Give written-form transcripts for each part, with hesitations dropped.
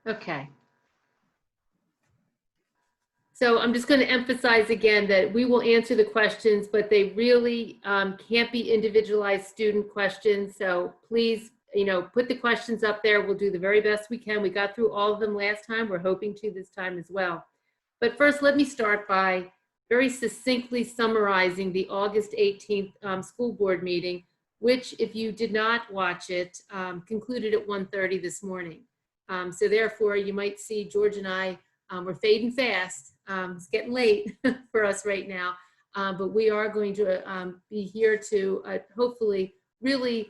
Okay. So I'm just going to emphasize again that we will answer the questions, but they really can't be individualized student questions. So please, put the questions up there. We'll do the very best we can. We got through all of them last time. We're hoping to this time as well. But first, let me start by very succinctly summarizing the August 18th school board meeting, which, if you did not watch it, concluded at 1:30 this morning. So therefore, you might see George and I, we're fading fast. It's getting late for us right now, but we are going to be here to hopefully really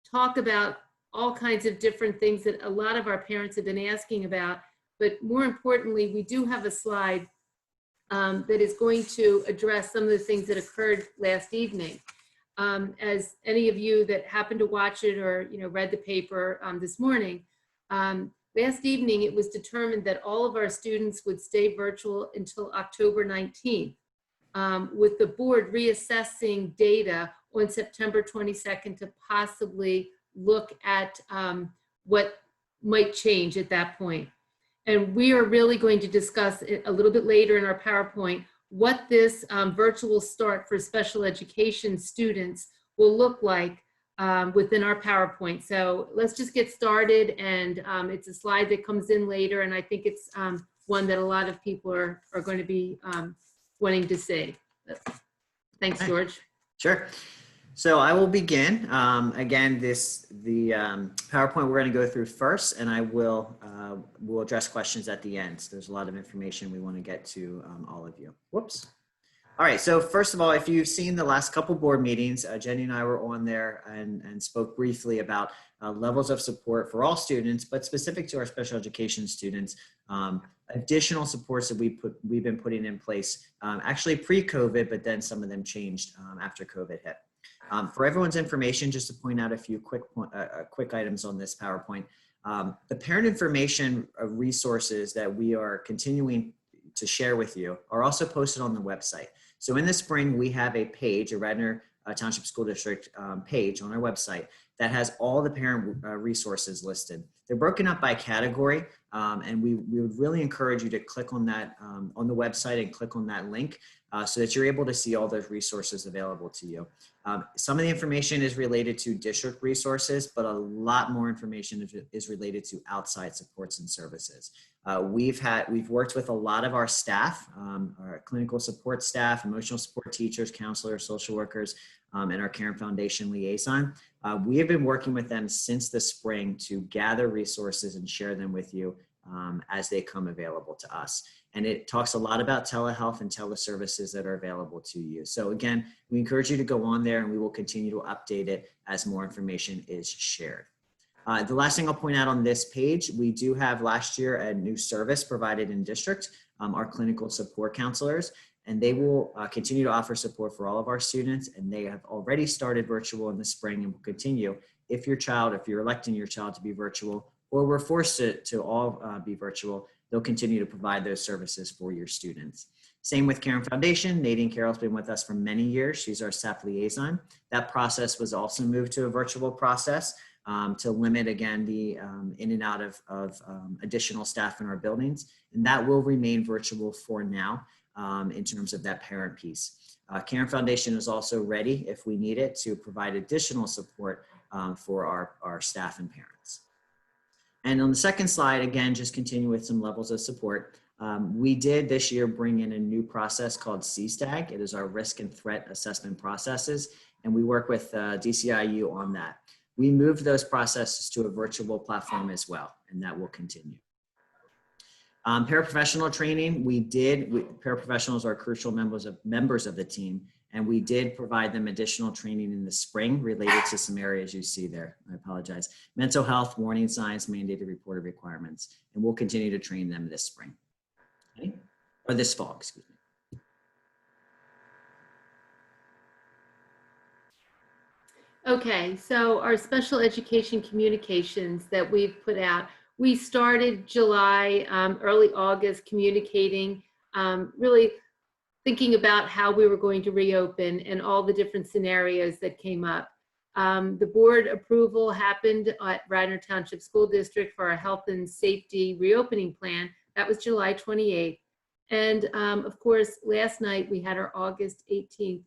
talk about all kinds of different things that a lot of our parents have been asking about. But more importantly, we do have a slide that is going to address some of the things that occurred last evening. As any of you that happened to watch it or read the paper this morning, last evening, it was determined that all of our students would stay virtual until October 19th, with the board reassessing data on September 22nd to possibly look at what might change at that point. And we are really going to discuss a little bit later in our PowerPoint what this virtual start for special education students will look like within our PowerPoint. So let's just get started, and it's a slide that comes in later, and I think it's one that a lot of people are going to be wanting to see. Thanks, George. Sure. So I will begin. Again, the PowerPoint we're going to go through first, and I will address questions at the end. So there's a lot of information we want to get to all of you. Whoops. All right, so first of all, if you've seen the last couple board meetings, Jenny and I were on there and spoke briefly about levels of support for all students, but specific to our special education students, additional supports that we've been putting in place, actually pre-COVID, but then some of them changed after COVID hit. For everyone's information, just to point out a few quick items on this PowerPoint, the parent information resources that we are continuing to share with you are also posted on the website. So in the spring, we have a page, a Radnor Township School District page on our website that has all the parent resources listed. They're broken up by category, and we would really encourage you to click on that on the website and click on that link so that you're able to see all those resources available to you. Some of the information is related to district resources, but a lot more information is related to outside supports and services. We've worked with a lot of our staff, our clinical support staff, emotional support teachers, counselors, social workers, and our Caring Foundation liaison. We have been working with them since the spring to gather resources and share them with you as they come available to us. And it talks a lot about telehealth and teleservices that are available to you. So again, we encourage you to go on there, and we will continue to update it as more information is shared. The last thing I'll point out on this page, we do have last year a new service provided in district, our clinical support counselors, and they will continue to offer support for all of our students, and they have already started virtual in the spring and will continue. If you're electing your child to be virtual, or we're forced to all be virtual, they'll continue to provide those services for your students. Same with Caring Foundation. Nadine Carroll's been with us for many years. She's our staff liaison. That process was also moved to a virtual process to limit, again, the in and out of additional staff in our buildings. And that will remain virtual for now in terms of that parent piece. Caring Foundation is also ready, if we need it, to provide additional support for our staff and parents. And on the second slide, again, just continue with some levels of support. We did this year bring in a new process called CSTAG. It is our risk and threat assessment processes, and we work with DCIU on that. We moved those processes to a virtual platform as well, and that will continue. Paraprofessional training, paraprofessionals are crucial members of the team, and we did provide them additional training in the spring related to some areas you see there. I apologize. Mental health, warning signs, mandated reported requirements, and we'll continue to train them this spring, okay? Or this fall, excuse me. Okay, so our special education communications that we've put out, we started July, early August communicating, really thinking about how we were going to reopen and all the different scenarios that came up. The board approval happened at Radnor Township School District for our health and safety reopening plan. That was July 28th. And of course, last night we had our August 18th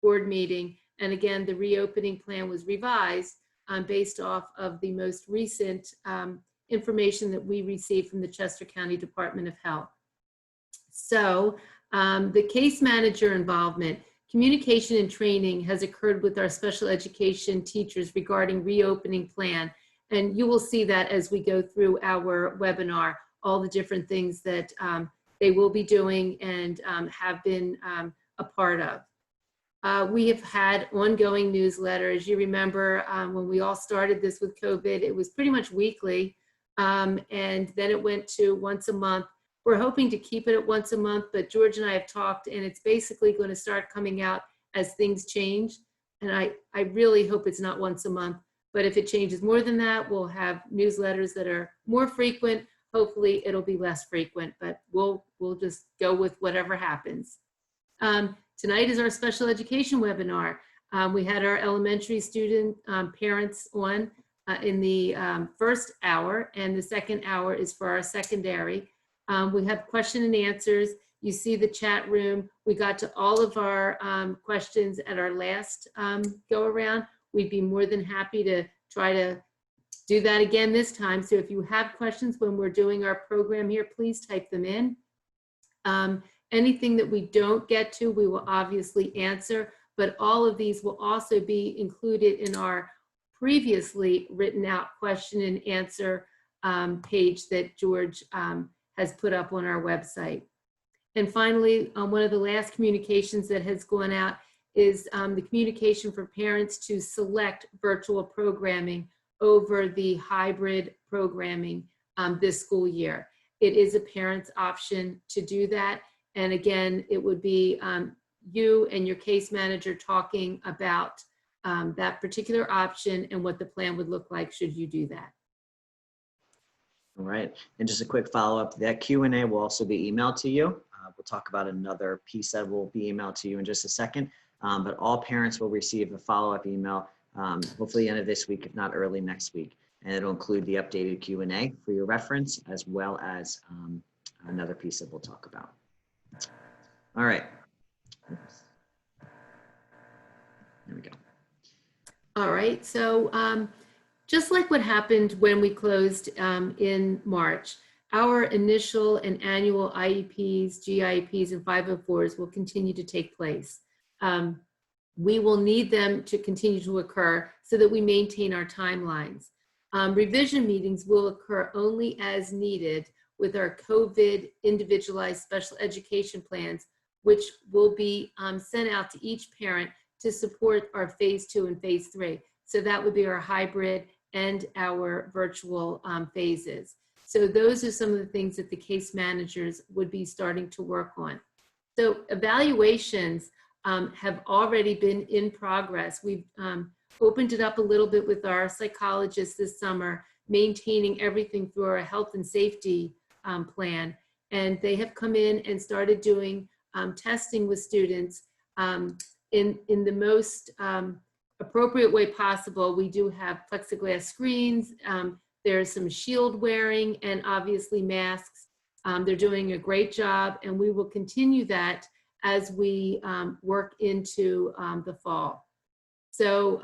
board meeting. And again, the reopening plan was revised based off of the most recent information that we received from the Chester County Department of Health. So the case manager involvement, communication and training has occurred with our special education teachers regarding reopening plan. And you will see that as we go through our webinar, all the different things that they will be doing and have been a part of. We have had ongoing newsletter. As you remember, when we all started this with COVID, it was pretty much weekly. And then it went to once a month. We're hoping to keep it at once a month, but George and I have talked, and it's basically going to start coming out as things change. And I really hope it's not once a month, but if it changes more than that, we'll have newsletters that are more frequent. Hopefully it'll be less frequent, but we'll just go with whatever happens. Tonight is our special education webinar. We had our elementary student parents on in the first hour, and the second hour is for our secondary. We have question and answers. You see the chat room. We got to all of our questions at our last go around. We'd be more than happy to try to do that again this time. So if you have questions when we're doing our program here, please type them in. Anything that we don't get to, we will obviously answer, but all of these will also be included in our previously written out question and answer page that George has put up on our website. And finally, one of the last communications that has gone out is the communication for parents to select virtual programming over the hybrid programming this school year. It is a parent's option to do that. And again, it would be you and your case manager talking about that particular option and what the plan would look like should you do that. All right, and just a quick follow-up, that Q&A will also be emailed to you. We'll talk about another piece that will be emailed to you in just a second, but all parents will receive a follow-up email, hopefully end of this week, if not early next week. And it'll include the updated Q&A for your reference, as well as another piece that we'll talk about. All right. There we go. All right, so just like what happened when we closed in March, our initial and annual IEPs, GIEPs, and 504s will continue to take place. We will need them to continue to occur so that we maintain our timelines. Revision meetings will occur only as needed with our COVID individualized special education plans, which will be sent out to each parent to support our phase 2 and phase 3. So that would be our hybrid and our virtual phases. So those are some of the things that the case managers would be starting to work on. So evaluations have already been in progress. We've opened it up a little bit with our psychologists this summer, maintaining everything through our health and safety plan. And they have come in and started doing testing with students in the most appropriate way possible. We do have plexiglass screens. There's some shield wearing and obviously masks. They're doing a great job, and we will continue that as we work into the fall. So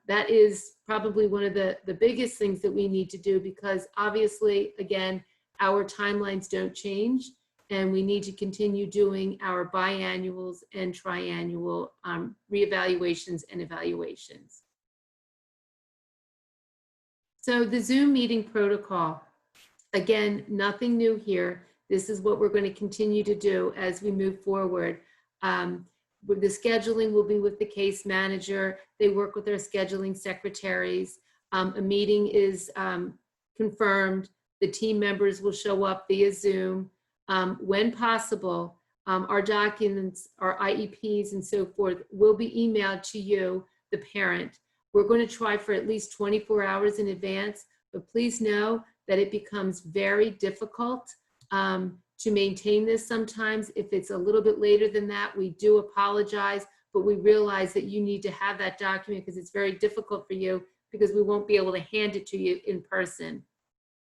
that is probably one of the biggest things that we need to do, because obviously, again, our timelines don't change, and we need to continue doing our biannuals and triannual reevaluations and evaluations. So the Zoom meeting protocol, again, nothing new here. This is what we're going to continue to do as we move forward. The scheduling will be with the case manager. They work with their scheduling secretaries. A meeting is confirmed. The team members will show up via Zoom. When possible, our documents, our IEPs and so forth will be emailed to you, the parent. We're going to try for at least 24 hours in advance, but please know that it becomes very difficult to maintain this sometimes. If it's a little bit later than that, we do apologize, but we realize that you need to have that document because it's very difficult for you because we won't be able to hand it to you in person.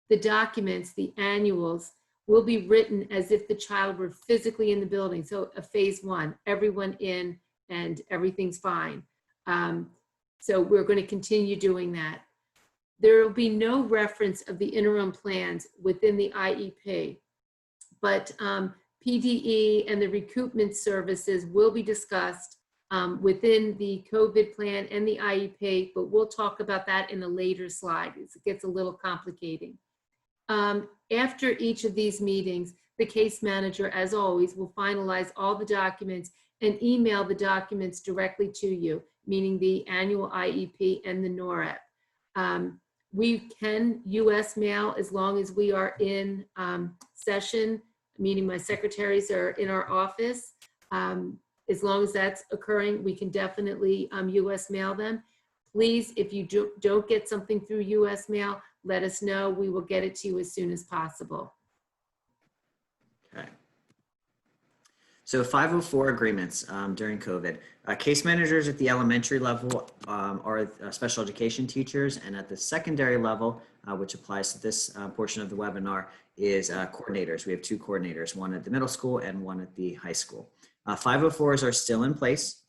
The documents, the annuals, will be written as if the child were physically in the building. So a phase one, everyone in and everything's fine. So we're going to continue doing that. There will be no reference of the interim plans within the IEP, but PDE and the recoupment services will be discussed within the COVID plan and the IEP, but we'll talk about that in a later slide. It gets a little complicating. After each of these meetings, the case manager, as always, will finalize all the documents and email the documents directly to you, meaning the annual IEP and the NORAP. We can US mail as long as we are in session, meaning my secretaries are in our office. As long as that's occurring, we can definitely US mail them. Please, if you don't get something through US mail, let us know. We will get it to you as soon as possible. Okay. So 504 agreements during COVID. Case managers at the elementary level are special education teachers, and at the secondary level, which applies to this portion of the webinar, is coordinators. We have two coordinators, one at the middle school and one at the high school. 504s are still in place,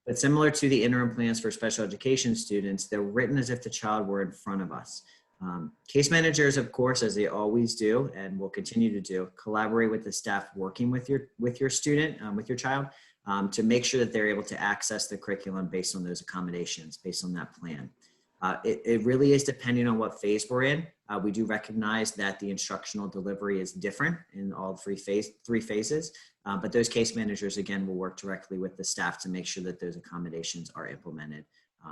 but similar to the interim plans for special education students, they're written as if the child were in front of us. Case managers, of course, as they always do and will continue to do, collaborate with the staff working with your student, with your child, to make sure that they're able to access the curriculum based on those accommodations, based on that plan. It really is depending on what phase we're in. We do recognize that the instructional delivery is different in all three phases, but those case managers, again, will work directly with the staff to make sure that those accommodations are implemented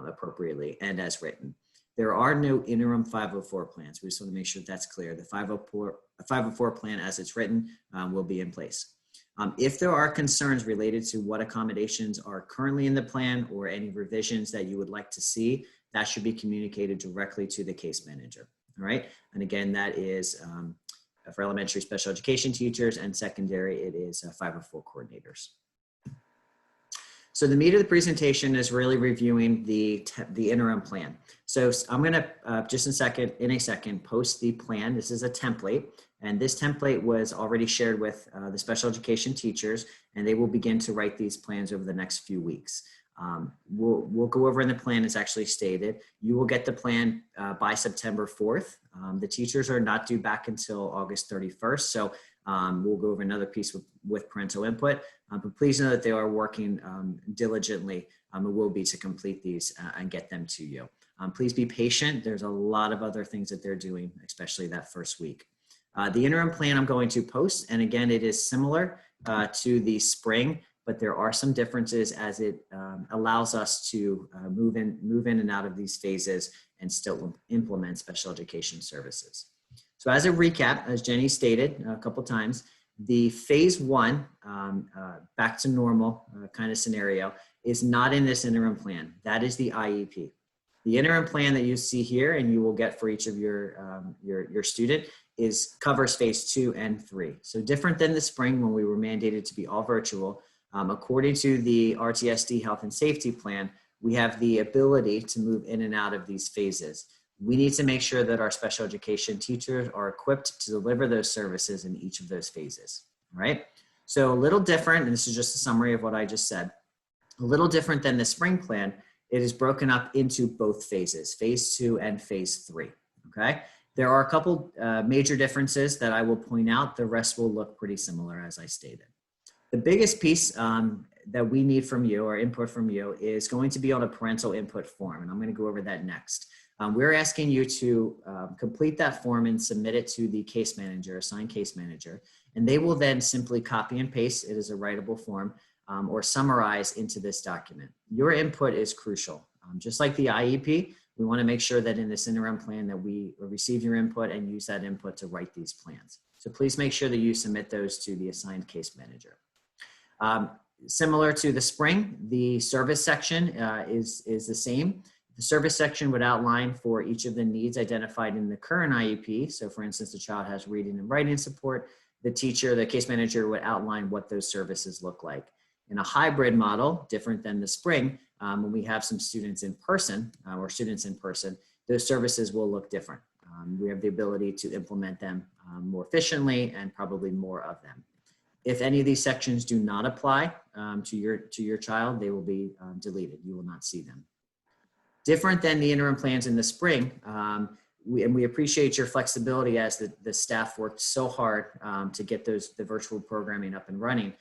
appropriately and as written. There are no interim 504 plans. We just want to make sure that's clear. The 504 plan as it's written will be in place. If there are concerns related to what accommodations are currently in the plan or any revisions that you would like to see, that should be communicated directly to the case manager. All right. And again, that is for elementary special education teachers, and secondary, it is 504 coordinators. So the meat of the presentation is really reviewing the interim plan. So I'm going to just in a second post the plan. This is a template, and this template was already shared with the special education teachers, and they will begin to write these plans over the next few weeks. We'll go over in the plan as actually stated. You will get the plan by September 4th. The teachers are not due back until August 31st. So we'll go over another piece with parental input, but please know that they are working diligently. It will be to complete these and get them to you. Please be patient. There's a lot of other things that they're doing, especially that first week. The interim plan I'm going to post, and again, it is similar to the spring, but there are some differences as it allows us to move in and out of these phases and still implement special education services. So as a recap, as Jenny stated a couple times, the phase one, back to normal kind of scenario, is not in this interim plan. That is the IEP. The interim plan that you see here and you will get for each of your student covers phase 2 and 3. So different than the spring when we were mandated to be all virtual. According to the RTSD health and safety plan, we have the ability to move in and out of these phases. We need to make sure that our special education teachers are equipped to deliver those services in each of those phases, all right? So a little different, and this is just a summary of what I just said, a little different than the spring plan. It is broken up into both phases, phase 2 and phase 3, okay? There are a couple major differences that I will point out. The rest will look pretty similar as I stated. The biggest piece that we need from you or input from you is going to be on a parental input form, and I'm going to go over that next. We're asking you to complete that form and submit it to the case manager, assigned case manager, and they will then simply copy and paste it as a writable form or summarize into this document. Your input is crucial. Just like the IEP, we want to make sure that in this interim plan that we receive your input and use that input to write these plans. So please make sure that you submit those to the assigned case manager. Similar to the spring, the service section is the same. The service section would outline for each of the needs identified in the current IEP. So for instance, the child has reading and writing support. The teacher, the case manager would outline what those services look like. In a hybrid model, different than the spring, when we have some students in person those services will look different. We have the ability to implement them more efficiently and probably more of them. If any of these sections do not apply to your child, they will be deleted. You will not see them. Different than the interim plans in the spring, we appreciate your flexibility as the staff worked so hard to get the virtual programming up and running.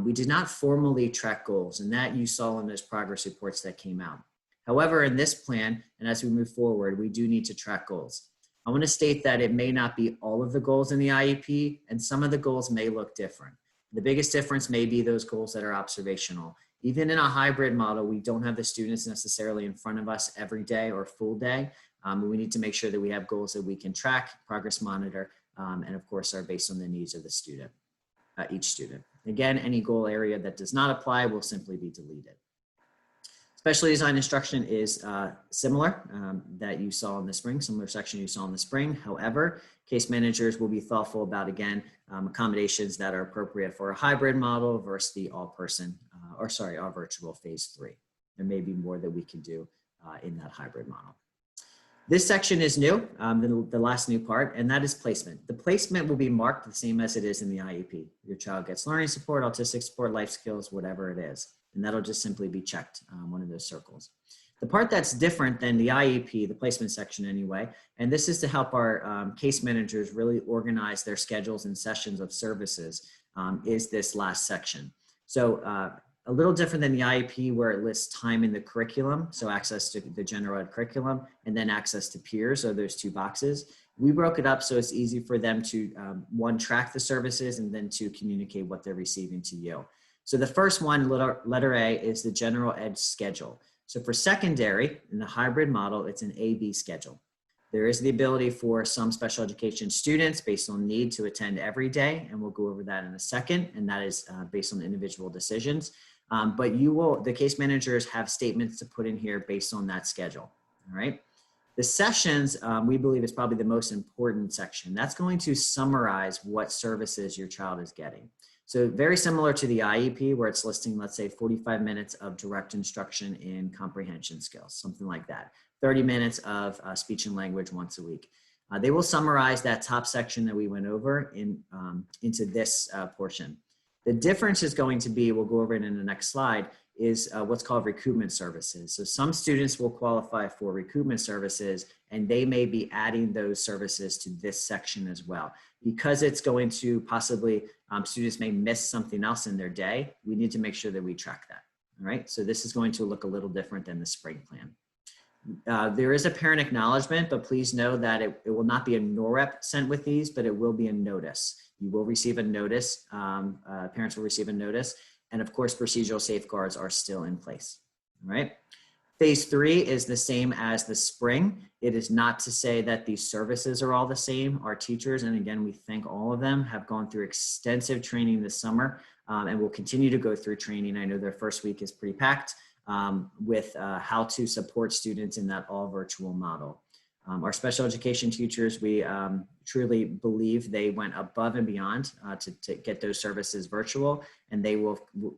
We did not formally track goals, and that you saw in those progress reports that came out. However, in this plan, and as we move forward, we do need to track goals. I want to state that it may not be all of the goals in the IEP, and some of the goals may look different. The biggest difference may be those goals that are observational. Even in a hybrid model, we don't have the students necessarily in front of us every day or full day. We need to make sure that we have goals that we can track, progress monitor, and of course are based on the needs of the student, each student. Again, any goal area that does not apply will simply be deleted. Specially designed instruction is similar that you saw in the spring, similar section you saw in the spring. However, case managers will be thoughtful about, again, accommodations that are appropriate for a hybrid model versus the all virtual phase 3. There may be more that we can do in that hybrid model. This section is new, the last new part, and that is placement. The placement will be marked the same as it is in the IEP. Your child gets learning support, autistic support, life skills, whatever it is. And that'll just simply be checked, one of those circles. The part that's different than the IEP, the placement section anyway, and this is to help our case managers really organize their schedules and sessions of services, is this last section. So a little different than the IEP where it lists time in the curriculum, so access to the general ed curriculum, and then access to peers, so there's 2 boxes. We broke it up so it's easy for them to, one, track the services, and then 2, communicate what they're receiving to you. So the first one, letter A, is the general ed schedule. So for secondary, in the hybrid model, it's an A-B schedule. There is the ability for some special education students based on need to attend every day, and we'll go over that in a second, and that is based on individual decisions. But the case managers have statements to put in here based on that schedule, all right? The sessions, we believe, is probably the most important section. That's going to summarize what services your child is getting. So very similar to the IEP where it's listing, let's say 45 minutes of direct instruction in comprehension skills, something like that. 30 minutes of speech and language once a week. They will summarize that top section that we went over into this portion. The difference is going to be, we'll go over it in the next slide, is what's called recoupment services. So some students will qualify for recoupment services, and they may be adding those services to this section as well. Because it's going to possibly, students may miss something else in their day, we need to make sure that we track that, all right? So this is going to look a little different than the spring plan. There is a parent acknowledgement, but please know that it will not be a NOREP sent with these, but it will be a notice. You will receive a notice, parents will receive a notice, and of course, procedural safeguards are still in place, all right? Phase 3 is the same as the spring. It is not to say that these services are all the same. Our teachers, and again, we thank all of them, have gone through extensive training this summer and will continue to go through training. I know their first week is pretty packed with how to support students in that all virtual model. Our special education teachers, we truly believe they went above and beyond to get those services virtual, and they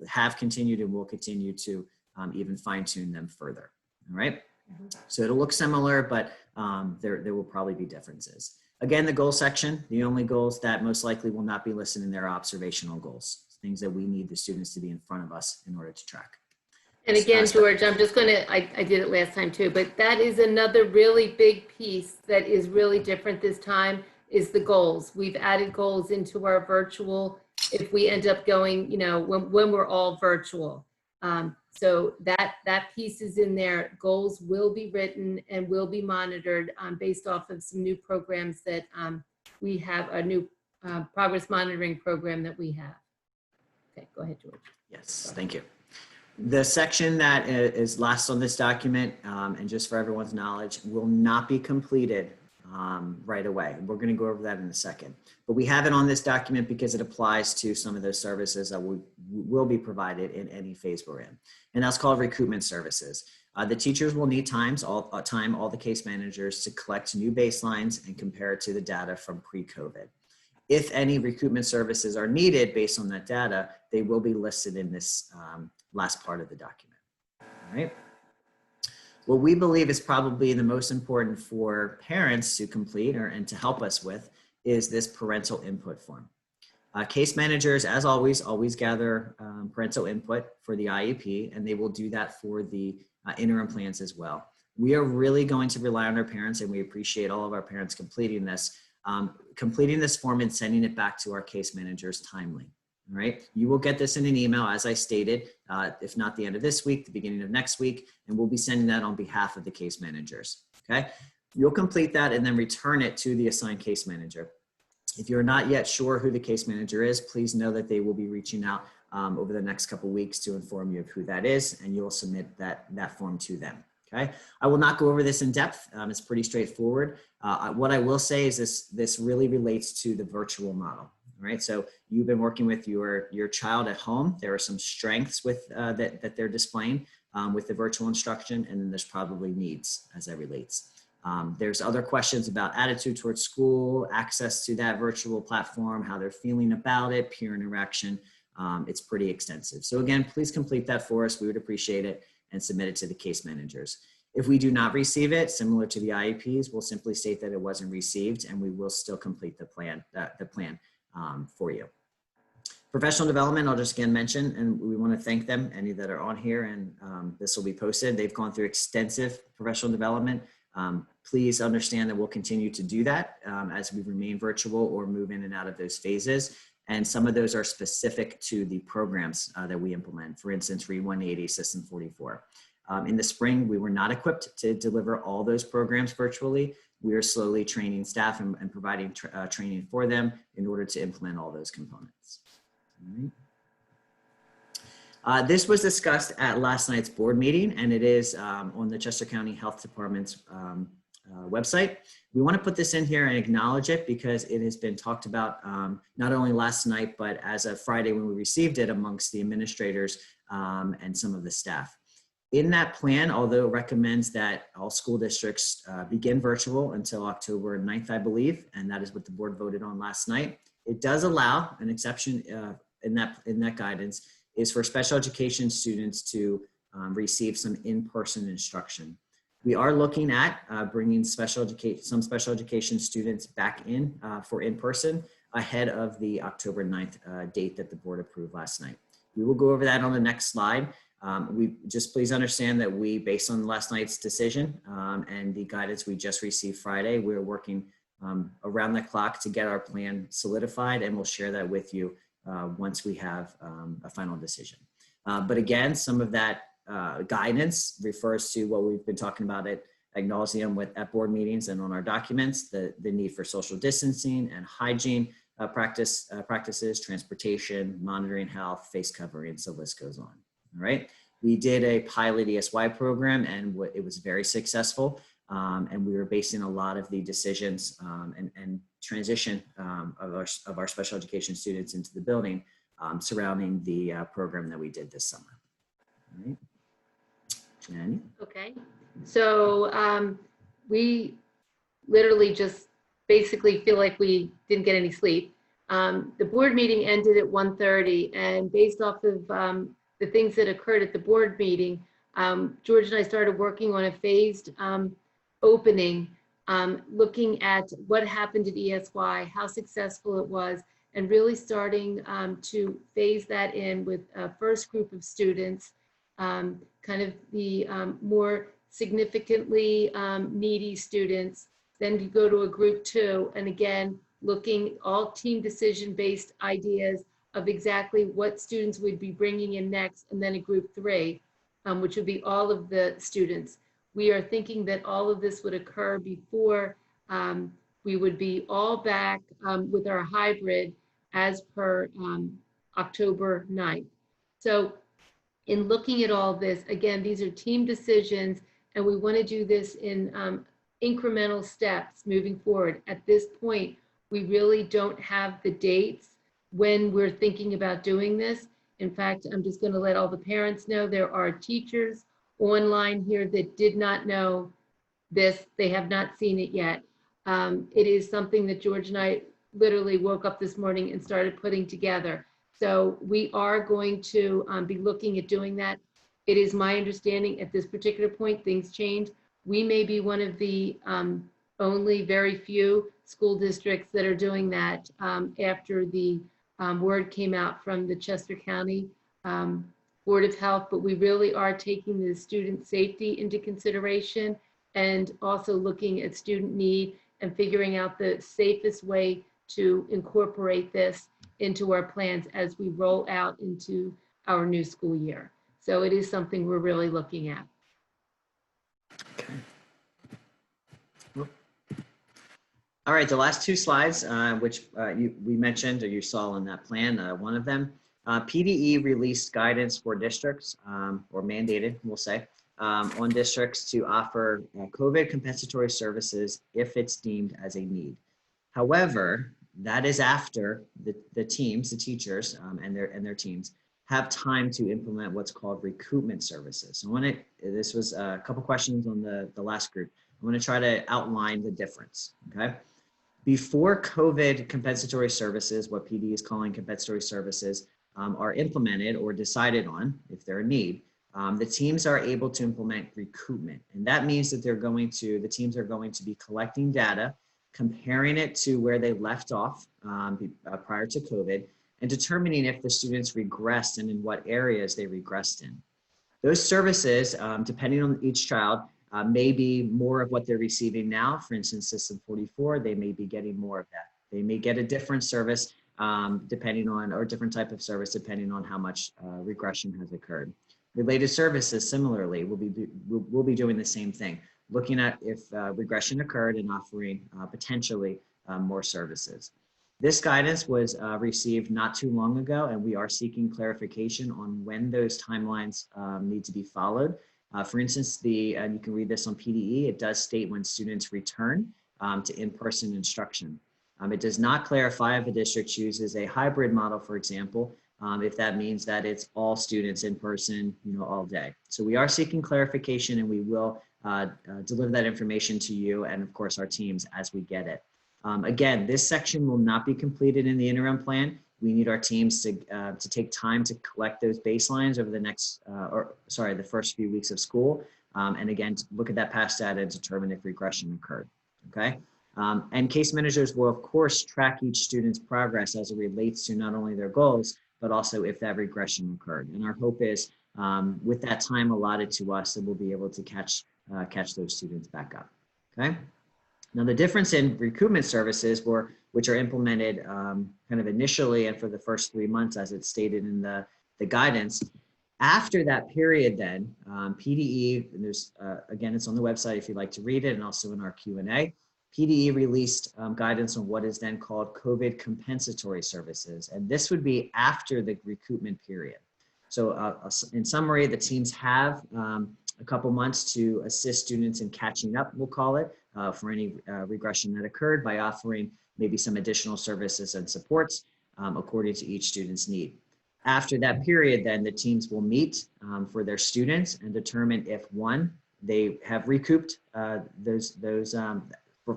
have continued and will continue to even fine tune them further, all right? So it'll look similar, but there will probably be differences. Again, the goal section, the only goals that most likely will not be listed in their observational goals, things that we need the students to be in front of us in order to track. And again, George, I'm just gonna, I did it last time too, but that is another really big piece that is really different this time is the goals. We've added goals into our virtual if we end up going, when we're all virtual. So that piece is in there. Goals will be written and will be monitored based off of some new programs that we have, a new progress monitoring program that we have. Okay, go ahead, George. Yes, thank you. The section that is last on this document, and just for everyone's knowledge, will not be completed right away. We're going to go over that in a second. But we have it on this document because it applies to some of those services that will be provided in any phase we're in. And that's called recoupment services. The teachers will need all the case managers to collect new baselines and compare it to the data from pre-COVID. If any recruitment services are needed based on that data, they will be listed in this last part of the document. All right. What we believe is probably the most important for parents to complete and to help us with is this parental input form. Case managers, as always gather parental input for the IEP, and they will do that for the interim plans as well. We are really going to rely on our parents, and we appreciate all of our parents completing this form and sending it back to our case managers timely. All right, you will get this in an email, as I stated, if not the end of this week, the beginning of next week, and we'll be sending that on behalf of the case managers. Okay, you'll complete that and then return it to the assigned case manager. If you're not yet sure who the case manager is, please know that they will be reaching out over the next couple weeks to inform you of who that is, and you'll submit that form to them. Okay, I will not go over this in depth. It's pretty straightforward. What I will say is this really relates to the virtual model. All right, so you've been working with your child at home. There are some strengths with that they're displaying with the virtual instruction, and then there's probably needs as that relates. There's other questions about attitude towards school, access to that virtual platform, how they're feeling about it, peer interaction. It's pretty extensive. So again, please complete that for us. We would appreciate it, and submit it to the case managers. If we do not receive it, similar to the IEPs, we'll simply state that it wasn't received, and we will still complete the plan for you. Professional development, I'll just again mention, and we want to thank them, any that are on here, and this will be posted. They've gone through extensive professional development. Please understand that we'll continue to do that as we remain virtual or move in and out of those phases. And some of those are specific to the programs that we implement. For instance, Read 180, System 44. In the spring, we were not equipped to deliver all those programs virtually. We are slowly training staff and providing training for them in order to implement all those components. All right. This was discussed at last night's board meeting, and it is on the Chester County Health Department's website. We want to put this in here and acknowledge it because it has been talked about not only last night, but as of Friday when we received it amongst the administrators and some of the staff. In that plan, although it recommends that all school districts begin virtual until October 9th, I believe, and that is what the board voted on last night, it does allow an exception in that guidance is for special education students to receive some in-person instruction. We are looking at bringing some special education students back in for in-person ahead of the October 9th date that the board approved last night. We will go over that on the next slide. We just please understand that we, based on last night's decision and the guidance we just received Friday, we're working around the clock to get our plan solidified, and we'll share that with you once we have a final decision. But again, some of that guidance refers to what we've been talking about at nauseam at board meetings and on our documents, the need for social distancing and hygiene practices, transportation, monitoring health, face covering, so the list goes on. All right. We did a pilot ESY program, and it was very successful. And we were basing a lot of the decisions and transition of our special education students into the building surrounding the program that we did this summer. All right. Jenny? Okay. So we literally just basically feel like we didn't get any sleep. The board meeting ended at 1:30, and based off of the things that occurred at the board meeting, George and I started working on a phased opening, looking at what happened at ESY, how successful it was, and really starting to phase that in with a first group of students, kind of the more significantly needy students, then you go to a group 2, and again, looking all team decision based ideas of exactly what students would be bringing in next, and then a group 3, which would be all of the students. We are thinking that all of this would occur before we would be all back with our hybrid as per October 9th. So in looking at all this, again, these are team decisions, and we want to do this in incremental steps moving forward. At this point, we really don't have the dates when we're thinking about doing this. In fact, I'm just going to let all the parents know there are teachers online here that did not know this. They have not seen it yet. It is something that George and I literally woke up this morning and started putting together. So we are going to be looking at doing that. It is my understanding at this particular point, things change. We may be one of the only very few school districts that are doing that after the word came out from the Chester County Board of Health, but we really are taking the student safety into consideration and also looking at student need and figuring out the safest way to incorporate this into our plans as we roll out into our new school year. So it is something we're really looking at. Okay. All right, the last two slides, which we mentioned or you saw on that plan, one of them, PDE released guidance for districts, or mandated, we'll say, on districts to offer COVID compensatory services if it's deemed as a need. However, that is after the teams, the teachers and their teams have time to implement what's called recoupment services. So this was a couple questions on the last group. I want to try to outline the difference, okay? Before COVID compensatory services, what PD is calling compensatory services, are implemented or decided on, if they're a need, the teams are able to implement recoupment. And that means that the teams are going to be collecting data, comparing it to where they left off prior to COVID, and determining if the students regressed and in what areas they regressed in. Those services, depending on each child, may be more of what they're receiving now. For instance, System 44, they may be getting more of that. They may get a different service depending on, or different type of service depending on how much regression has occurred. Related services, similarly, we'll be doing the same thing, looking at if regression occurred and offering potentially more services. This guidance was received not too long ago, and we are seeking clarification on when those timelines need to be followed. For instance, and you can read this on PDE, it does state when students return to in-person instruction. It does not clarify if a district chooses a hybrid model, for example, if that means that it's all students in person, all day. So we are seeking clarification, and we will deliver that information to you and, of course, our teams as we get it. Again, this section will not be completed in the interim plan. We need our teams to take time to collect those baselines over the first few weeks of school. And again, to look at that past data and determine if regression occurred, okay? And case managers will, of course, track each student's progress as it relates to not only their goals, but also if that regression occurred. And our hope is with that time allotted to us, that we'll be able to catch those students back up, okay? Now, the difference in recoupment services, which are implemented kind of initially and for the first 3 months, as it's stated in the guidance, after that period then, PDE, and there's, again, it's on the website if you'd like to read it, and also in our Q&A, PDE released guidance on what is then called COVID compensatory services. And this would be after the recoupment period. So in summary, the teams have a couple months to assist students in catching up, we'll call it, for any regression that occurred by offering maybe some additional services and supports according to each student's need. After that period, then the teams will meet for their students and determine if, one, they have recouped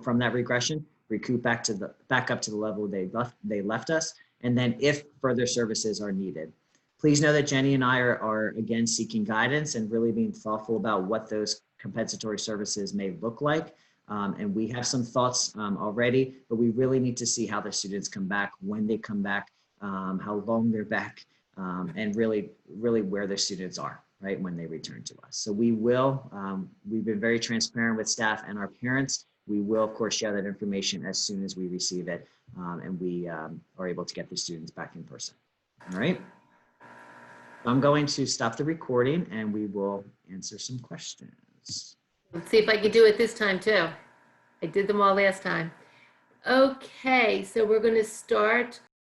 from that regression, recoup back up to the level they left us, and then if further services are needed. Please know that Jenny and I are again seeking guidance and really being thoughtful about what those compensatory services may look like. And we have some thoughts already, but we really need to see how the students come back, when they come back, how long they're back, and really where the students are, right, when they return to us. So we've been very transparent with staff and our parents. We will, of course, share that information as soon as we receive it and we are able to get the students back in person. All right. I'm going to stop the recording and we will answer some questions. Let's see if I can do it this time too. I did them all last time. Okay, so we're going to start